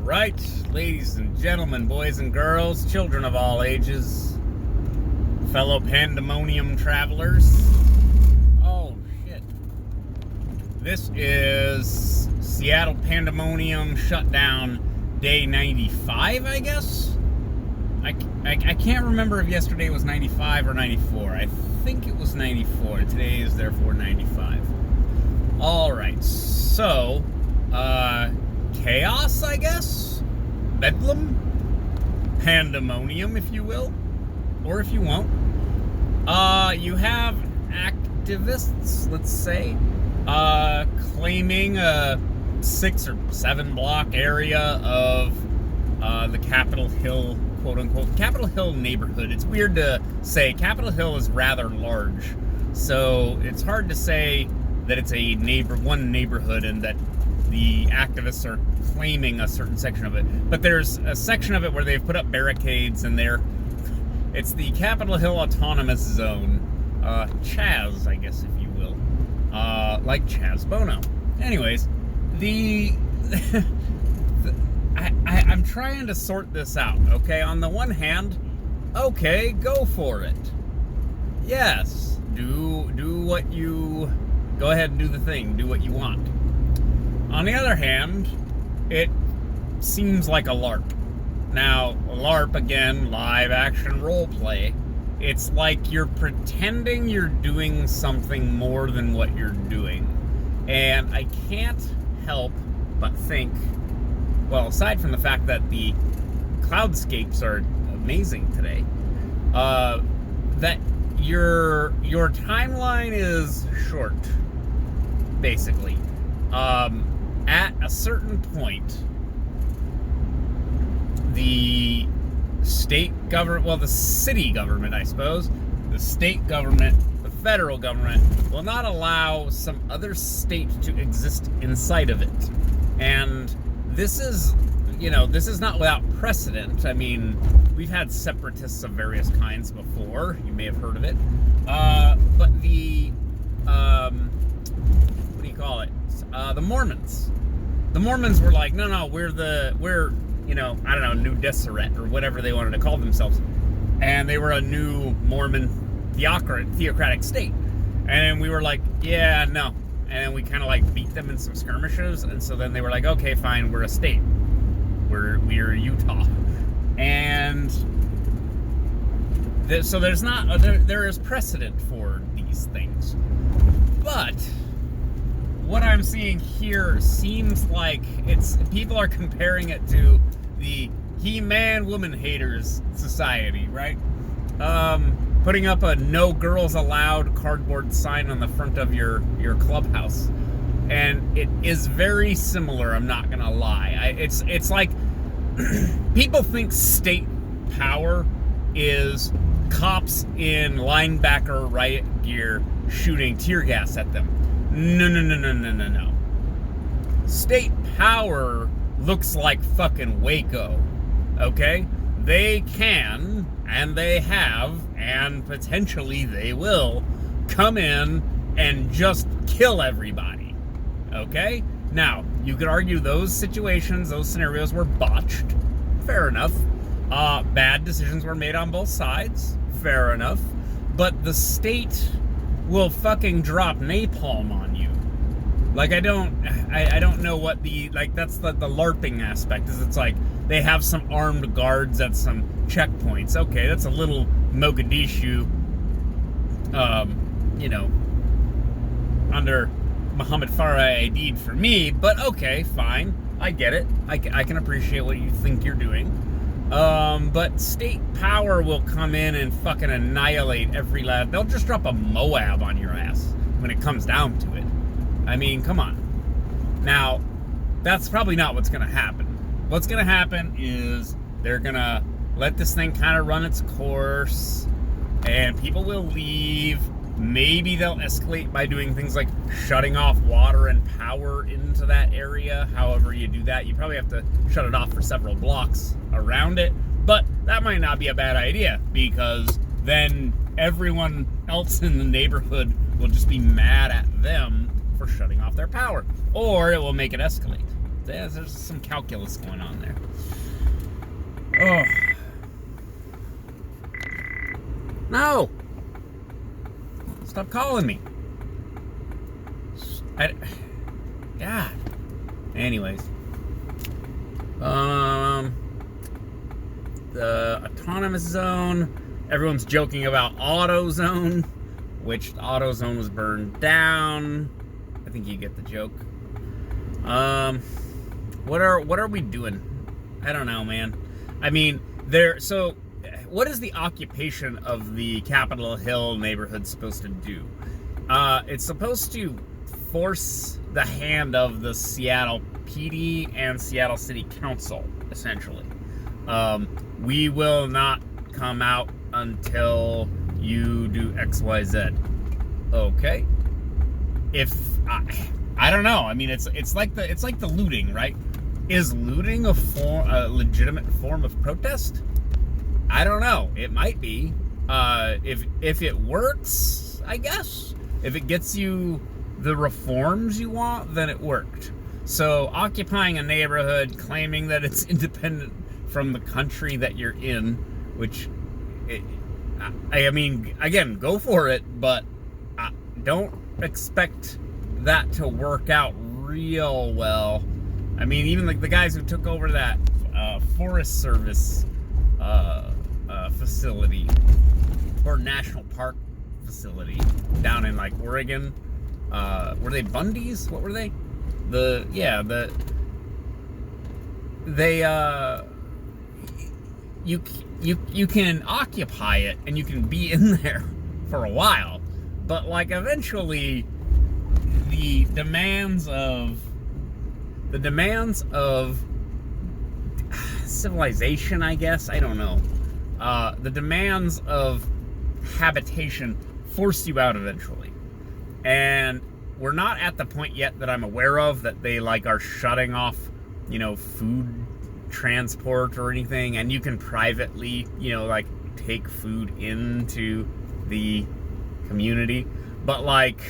right, ladies and gentlemen, boys and girls, children of all ages, fellow Pandemonium travelers. Oh, shit. This is Seattle Pandemonium Shutdown Day 95, I guess? I can't remember if yesterday was 95 or 94. I think it was 94. Today is therefore 95. Alright, so, chaos, I guess? Bedlam? Pandemonium, if you will. Or if you won't. You have activists, let's say, claiming a 6 or 7 block area of the Capitol Hill, quote-unquote, Capitol Hill neighborhood. It's weird to say. Capitol Hill is rather large, so it's hard to say that it's a one neighborhood and that the activists are claiming a certain section of it. But there's a section of it where they've put up barricades, and it's the Capitol Hill Autonomous Zone. Chaz, I guess, if you will. Like Chaz Bono. Anyways, I'm trying to sort this out, okay? On the one hand, okay, go for it. Yes, go ahead and do the thing, do what you want. On the other hand, it seems like a LARP. Now, LARP, again, live action role play. It's like you're pretending you're doing something more than what you're doing. And I can't help but think, well, aside from the fact that the cloudscapes are amazing today, that your timeline is short, basically. At a certain point, the state government, well, the city government, I suppose, the state government, the federal government, will not allow some other state to exist inside of it. And this is not without precedent. I mean, we've had separatists of various kinds before. You may have heard of it. But the, what do you call it? The Mormons. The Mormons were like, no, we're I don't know, New Deseret, or whatever they wanted to call themselves. And they were a new Mormon theocratic state. And we were like, yeah, no. And we kind of like beat them in some skirmishes. And so then they were like, okay, fine, we're a state. We're Utah. And so there is precedent for these things. But what I'm seeing here seems like people are comparing it to the He-Man Woman Haters Society, right? Putting up a no girls allowed cardboard sign on the front of your clubhouse. And it is very similar, I'm not gonna lie. It's like people think state power is cops in linebacker riot gear shooting tear gas at them. No. State power looks like fucking Waco, okay? They can, and they have, and potentially they will, come in and just kill everybody, okay? Now, you could argue those situations, those scenarios were botched. Fair enough. Bad decisions were made on both sides. Fair enough. But the state will fucking drop napalm on you. Like, I don't know what that's the LARPing aspect, is it's like they have some armed guards at some checkpoints. Okay, that's a little Mogadishu, under Muhammad Farah Aidid for me, but okay, fine. I get it. I can appreciate what you think you're doing. But state power will come in and fucking annihilate every lad. They'll just drop a Moab on your ass when it comes down to it. I mean, come on. Now, that's probably not what's going to happen. What's going to happen is they're going to let this thing kind of run its course, and people will leave. Maybe they'll escalate by doing things like shutting off water and power into that area. However you do that, you probably have to shut it off for several blocks around it. But that might not be a bad idea, because then everyone else in the neighborhood will just be mad at them for shutting off their power. Or it will make it escalate. there's some calculus going on there. Oh. No! Stop calling me. God. Anyways. The autonomous zone. Everyone's joking about AutoZone, which the AutoZone was burned down. I think you get the joke. What are we doing? I don't know, man. I mean, so what is the occupation of the Capitol Hill neighborhood supposed to do? It's supposed to force the hand of the Seattle PD and Seattle City Council, essentially. We will not come out until you do XYZ. Okay. If I don't know. I mean, it's like the looting, right? Is looting a legitimate form of protest? I don't know. It might be. If it works, I guess. If it gets you the reforms you want, then it worked. So occupying a neighborhood, claiming that it's independent from the country that you're in, which, I mean, again, go for it, but don't expect that to work out real well. I mean, even like the guys who took over that Forest Service facility or national park facility down in like Oregon, were they Bundys? What were they? You can occupy it and you can be in there for a while, but like eventually the demands of civilization, I guess, I don't know, the demands of habitation force you out eventually. And we're not at the point yet that I'm aware of that they like are shutting off, food transport or anything, and you can privately, like take food into the community. But like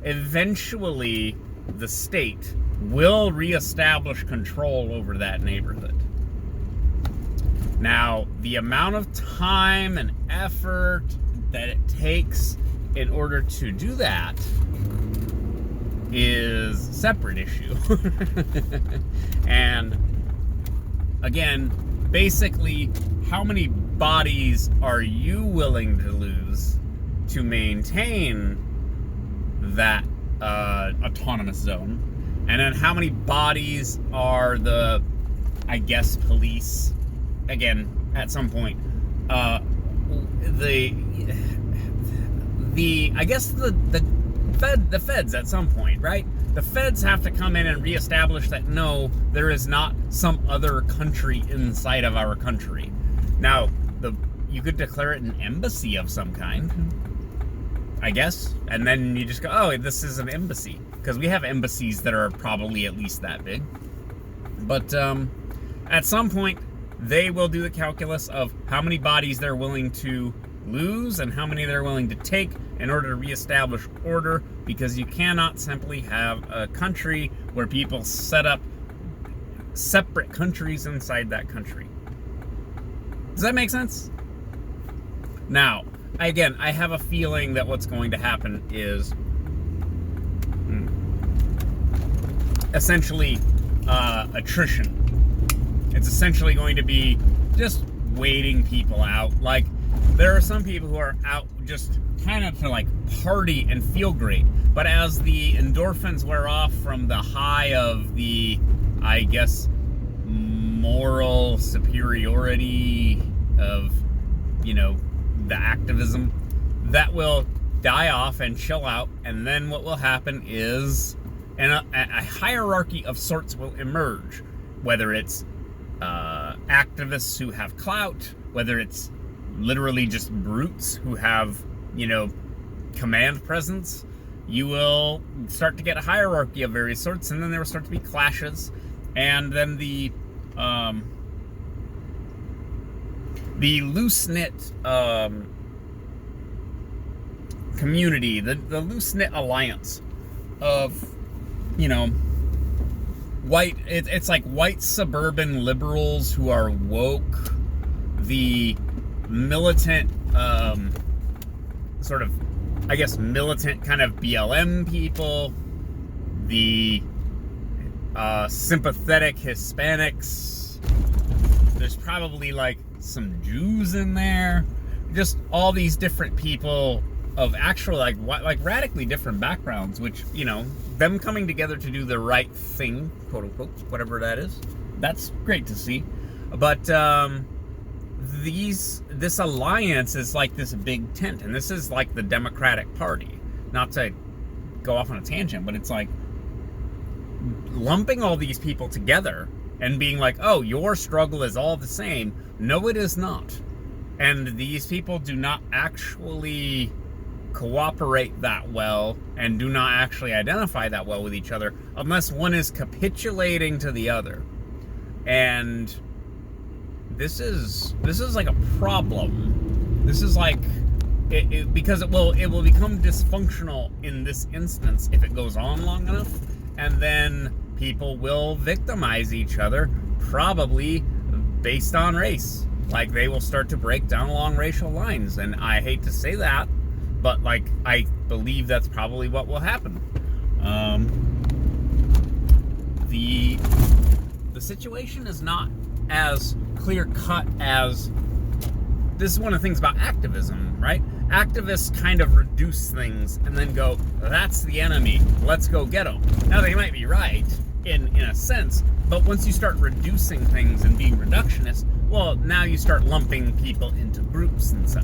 eventually the state will reestablish control over that neighborhood. Now, the amount of time and effort that it takes in order to do that is a separate issue. And again, basically, how many bodies are you willing to lose to maintain that autonomous zone? And then how many bodies are the, I guess, police, again, at some point, the feds at some point, right? The feds have to come in and reestablish that no, there is not some other country inside of our country. Now, you could declare it an embassy of some kind, I guess, and then you just go, oh, this is an embassy, because we have embassies that are probably at least that big. But at some point, they will do the calculus of how many bodies they're willing to lose and how many they're willing to take in order to reestablish order, because you cannot simply have a country where people set up separate countries inside that country. Does that make sense? Now, again, I have a feeling that what's going to happen is essentially attrition. It's essentially going to be just waiting people out. Like, there are some people who are out just kind of to like party and feel great, but as the endorphins wear off from the high of the, I guess, moral superiority of, the activism, that will die off and chill out, and then what will happen is a hierarchy of sorts will emerge, whether it's activists who have clout, whether it's literally just brutes who have, command presence. You will start to get a hierarchy of various sorts, and then there will start to be clashes, and then the loose-knit community, the loose-knit alliance of, it's like white suburban liberals who are woke, the militant, sort of, I guess, militant kind of BLM people, the sympathetic Hispanics. There's probably like some Jews in there. Just all these different people of actual like radically different backgrounds, which, you know, them coming together to do the right thing, quote unquote, whatever that is. That's great to see. But this alliance is like this big tent, and this is like the Democratic Party. Not to go off on a tangent, but it's like lumping all these people together and being like, oh, your struggle is all the same. No, it is not. And these people do not actually cooperate that well and do not actually identify that well with each other unless one is capitulating to the other. And this is like a problem. This is like because it will become dysfunctional in this instance if it goes on long enough, and then people will victimize each other, probably based on race. Like, they will start to break down along racial lines, and I hate to say that, but like, I believe that's probably what will happen. The situation is not as clear cut as, this is one of the things about activism, right? Activists kind of reduce things and then go, that's the enemy, let's go get them. Now, they might be right in a sense, but once you start reducing things and being reductionist, well, now you start lumping people into groups and such.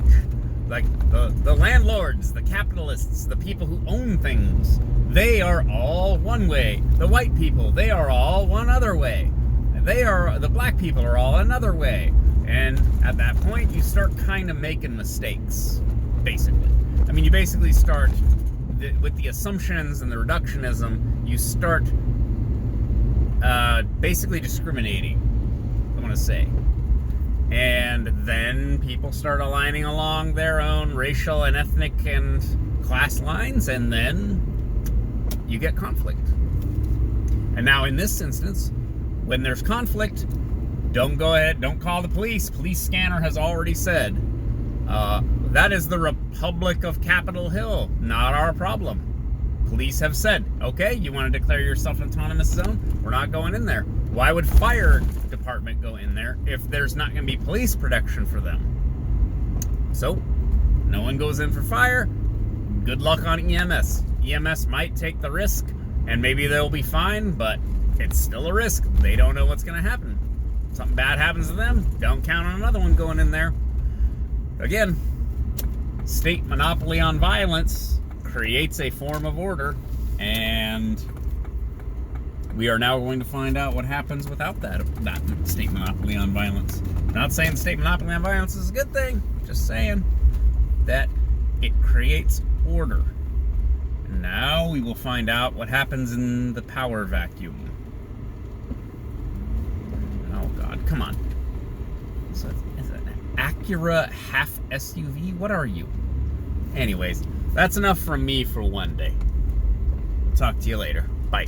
Like the landlords, the capitalists, the people who own things, they are all one way. The white people, they are all one other way. The black people are all another way. And at that point, you start kind of making mistakes, basically. I mean, you basically start, with the assumptions and the reductionism, you start basically discriminating, I want to say. And then people start aligning along their own racial and ethnic and class lines, and then you get conflict. And now in this instance, when there's conflict, don't go ahead, don't call the police. Police scanner has already said, that is the Republic of Capitol Hill, not our problem. Police have said, okay, you want to declare yourself an autonomous zone? We're not going in there. Why would fire department go in there if there's not going to be police protection for them? So, no one goes in for fire. Good luck on EMS. EMS might take the risk, and maybe they'll be fine, but it's still a risk. They don't know what's going to happen. Something bad happens to them, don't count on another one going in there. Again, state monopoly on violence creates a form of order, and we are now going to find out what happens without that state monopoly on violence. I'm not saying state monopoly on violence is a good thing, just saying that it creates order. And now we will find out what happens in the power vacuum. Oh God, come on. Is it an Acura half SUV? What are you? Anyways, that's enough from me for one day. We'll talk to you later. Bye.